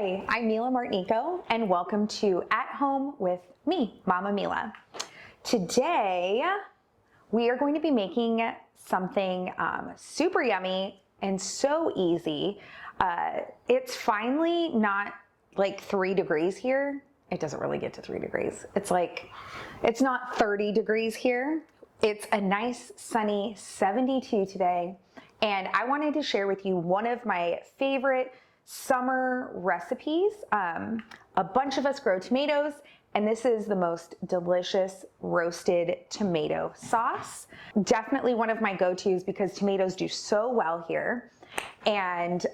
Hi, I'm Mila Martinico, and welcome to At Home with me, Mama Mila. Today, we are going to be making something super yummy and so easy. It's finally not like 3 degrees here. It doesn't really get to 3 degrees. It's not 30 degrees here. It's a nice sunny 72 today. And I wanted to share with you one of my favorite summer recipes. A bunch of us grow tomatoes, and this is the most delicious roasted tomato sauce. Definitely one of my go-tos because tomatoes do so well here. And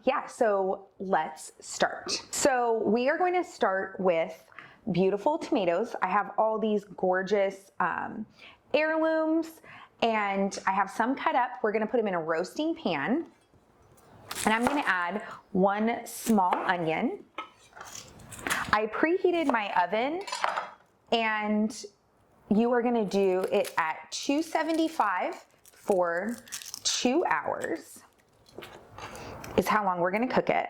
yeah, so let's start. So we are going to start with beautiful tomatoes. I have all these gorgeous heirlooms, and I have some cut up. We're gonna put them in a roasting pan. And I'm gonna add 1 small onion. I preheated my oven, and you are gonna do it at 275 for 2 hours is how long we're gonna cook it.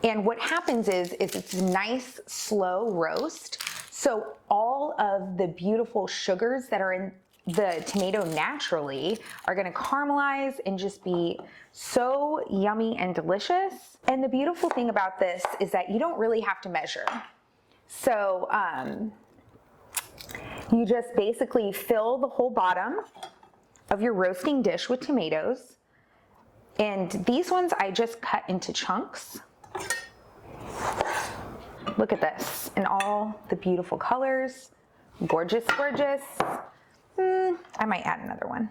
And what happens is it's a nice slow roast. So all of the beautiful sugars that are in the tomato naturally are gonna caramelize and just be so yummy and delicious. And the beautiful thing about this is that you don't really have to measure. So you just basically fill the whole bottom of your roasting dish with tomatoes. And these ones I just cut into chunks. Look at this, and all the beautiful colors. Gorgeous, gorgeous. I might add another one.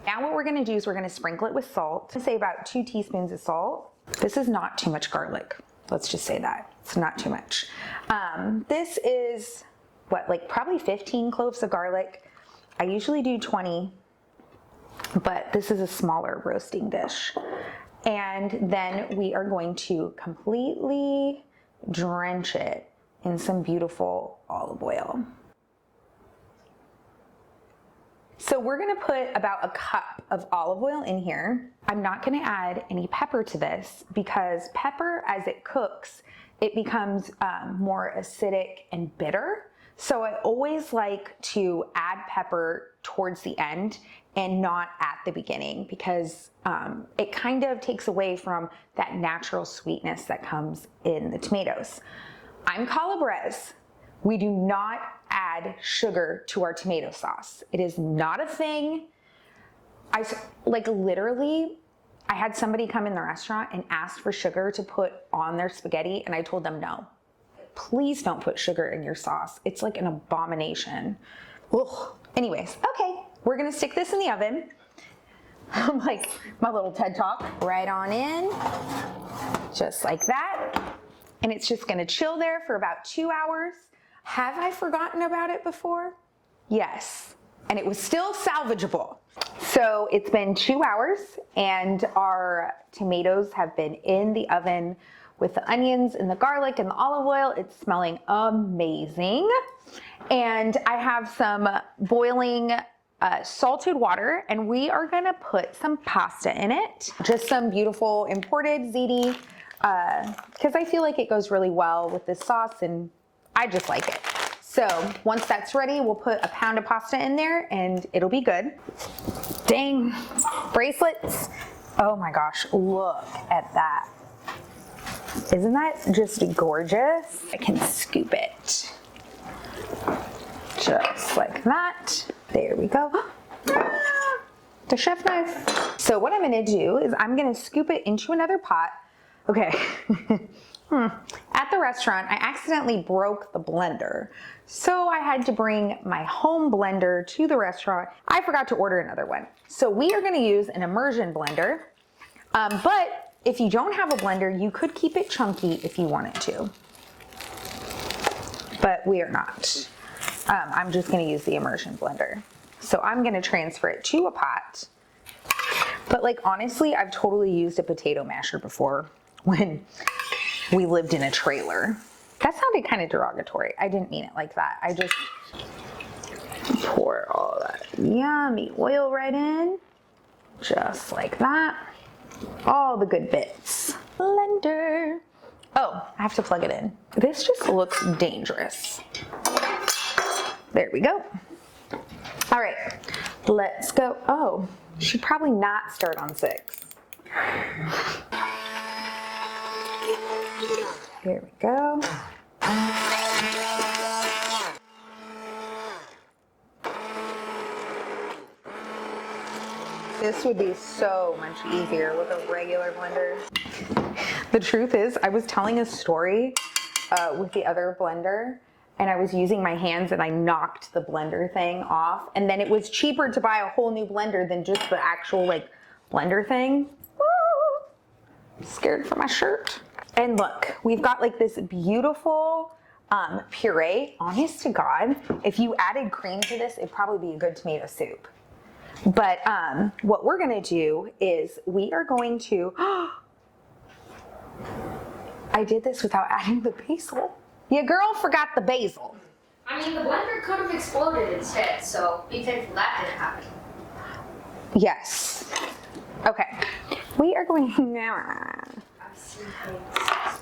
Now what we're gonna do is we're gonna sprinkle it with salt. I say about 2 teaspoons of salt. This is not too much garlic. Let's just say that, it's not too much. This is probably 15 cloves of garlic. I usually do 20, but this is a smaller roasting dish. And then we are going to completely drench it in some beautiful olive oil. So we're gonna put about a cup of olive oil in here. I'm not gonna add any pepper to this because pepper, as it cooks, it becomes more acidic and bitter. So I always like to add pepper towards the end and not at the beginning because it kind of takes away from that natural sweetness that comes in the tomatoes. I'm Calabrese. We do not add sugar to our tomato sauce. It is not a thing. Literally, I had somebody come in the restaurant and ask for sugar to put on their spaghetti, and I told them no. Please don't put sugar in your sauce. It's like an abomination. Ugh. Anyways, okay, we're gonna stick this in the oven. I'm like my little TED Talk. Right on in, just like that. And it's just gonna chill there for about 2 hours. Have I forgotten about it before? Yes, and it was still salvageable. So it's been 2 hours and our tomatoes have been in the oven with the onions and the garlic and the olive oil. It's smelling amazing. And I have some boiling salted water, and we are gonna put some pasta in it. Just some beautiful imported ziti, because I feel like it goes really well with this sauce and I just like it. So once that's ready, we'll put a pound of pasta in there and it'll be good. Dang, bracelets. Oh my gosh, look at that. Isn't that just gorgeous? I can scoop it. Just like that. There we go. The chef knife. So what I'm gonna do is I'm gonna scoop it into another pot. Okay. At the restaurant, I accidentally broke the blender. So I had to bring my home blender to the restaurant. I forgot to order another one. So we are gonna use an immersion blender. But if you don't have a blender, you could keep it chunky if you wanted to. But we are not. I'm just gonna use the immersion blender. So I'm gonna transfer it to a pot. But honestly, I've totally used a potato masher before when we lived in a trailer. That sounded kind of derogatory. I didn't mean it like that. I just pour all that yummy oil right in, just like that. All the good bits. Blender. I have to plug it in. This just looks dangerous. There we go. All right, let's go. Oh, should probably not start on 6. Here we go. This would be so much easier with a regular blender. The truth is, I was telling a story with the other blender, and I was using my hands and I knocked the blender thing off, and then it was cheaper to buy a whole new blender than just the actual like blender thing. Woo! I'm scared for my shirt. And look, we've got like this beautiful puree. Honest to God, if you added cream to this, it'd probably be a good tomato soup. But what we're gonna do is we are going to, I did this without adding the basil. Your girl forgot the basil. I mean, the blender could have exploded instead, so be thankful that didn't happen. Yes. Okay. We are going now.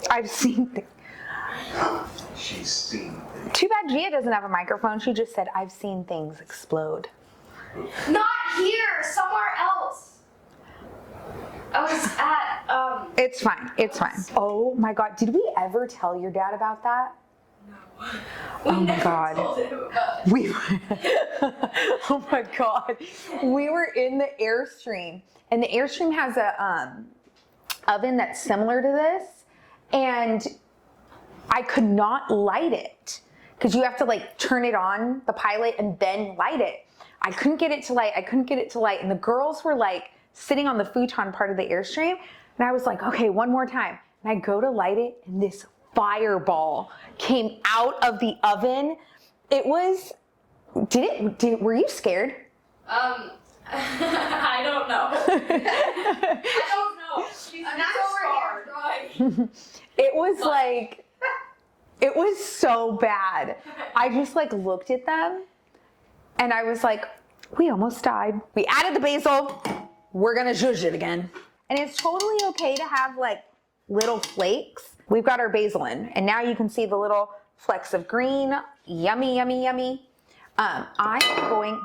I've seen things. She's seen things. Too bad Gia doesn't have a microphone. She just said, I've seen things explode. Not here, somewhere else. I was at, It's fine. It's fine. Oh my God. Did we ever tell your dad about that? No. Oh my God. Told him about it. We oh my God. We were in the Airstream, and the Airstream has a oven that's similar to this, and I could not light it because you have to like turn it on, the pilot, and then light it. I couldn't get it to light. And the girls were like sitting on the futon part of the Airstream, and I was like, okay, one more time. And I go to light it, and this fireball came out of the oven. It was, were you scared? I don't know. I don't know. She's over here drawing. It was like, it was so bad. I just like looked at them and I was like, we almost died. We added the basil. We're gonna zhuzh it again. And it's totally okay to have like little flakes. We've got our basil in, and now you can see the little flecks of green. Yummy, yummy, yummy. I'm going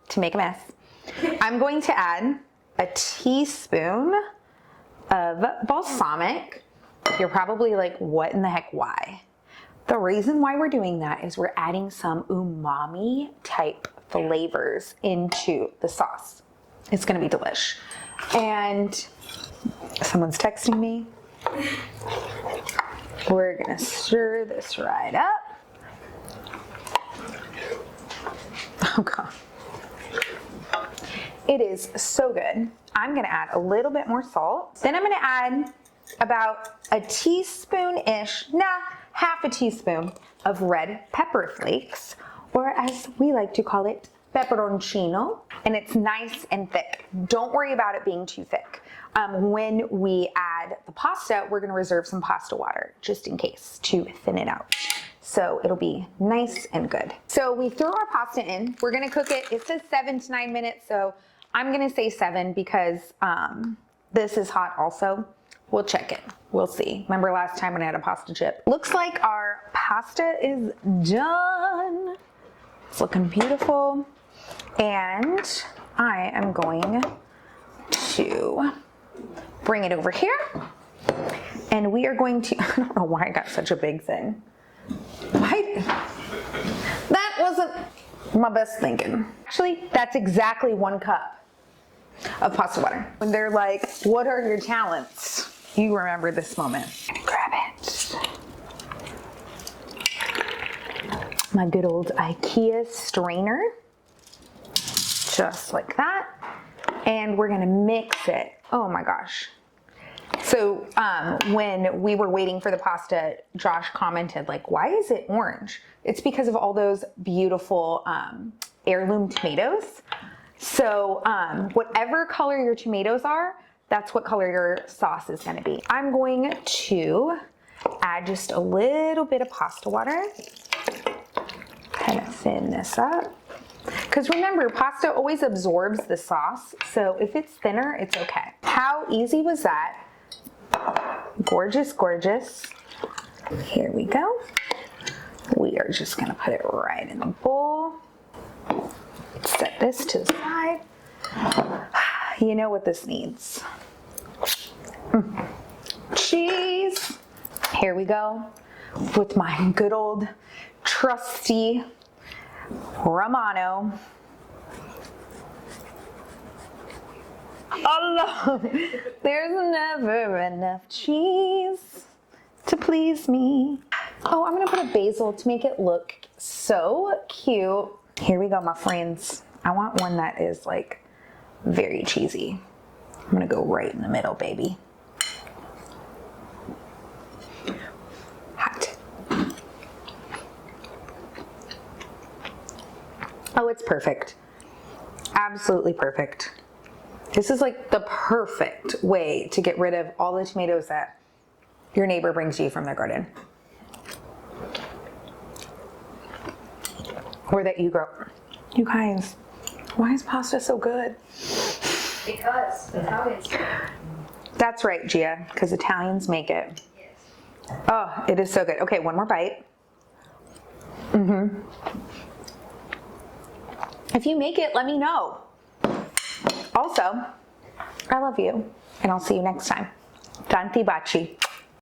to make a mess. I'm going to add a teaspoon of balsamic. You're probably like, what in the heck, why? The reason why we're doing that is we're adding some umami type flavors into the sauce. It's gonna be delish. And someone's texting me. We're gonna stir this right up. Oh God. It is so good. I'm gonna add a little bit more salt. Then I'm gonna add about a teaspoon-ish, half a teaspoon of red pepper flakes, or as we like to call it, pepperoncino. And it's nice and thick. Don't worry about it being too thick. When we add the pasta, we're gonna reserve some pasta water, just in case, to thin it out. So it'll be nice and good. So we throw our pasta in. We're gonna cook it. It says 7 to 9 minutes, so I'm gonna say 7 because this is hot also. We'll check it. We'll see. Remember last time when I had a pasta chip? Looks like our pasta is done. It's looking beautiful. And I am going to bring it over here. And we are going to, I don't know why I got such a big thing. That wasn't my best thinking. Actually, that's exactly 1 cup of pasta water. When they're like, what are your talents? You remember this moment. Grab it. My good old IKEA strainer. Just like that. And we're gonna mix it. Oh my gosh. So when we were waiting for the pasta, Josh commented like, why is it orange? It's because of all those beautiful heirloom tomatoes. So whatever color your tomatoes are, that's what color your sauce is gonna be. I'm going to add just a little bit of pasta water. Kind of thin this up. Because remember, pasta always absorbs the sauce. So if it's thinner, it's okay. How easy was that? Gorgeous, gorgeous. Here we go. We are just gonna put it right in the bowl. Set this to the side. You know what this needs. Cheese. Here we go with my good old trusty Romano. Allah, there's never enough cheese to please me. Oh, I'm gonna put a basil to make it look so cute. Here we go, my friends. I want one that is like very cheesy. I'm gonna go right in the middle, baby. Hot. Oh, it's perfect. Absolutely perfect. This is like the perfect way to get rid of all the tomatoes that your neighbor brings you from their garden. Or that you grow. You guys, why is pasta so good? Because Italians. That's right, Gia, because Italians make it. Yes. Oh, it is so good. Okay, one more bite. If you make it, let me know. Also, I love you, and I'll see you next time. Tanti baci.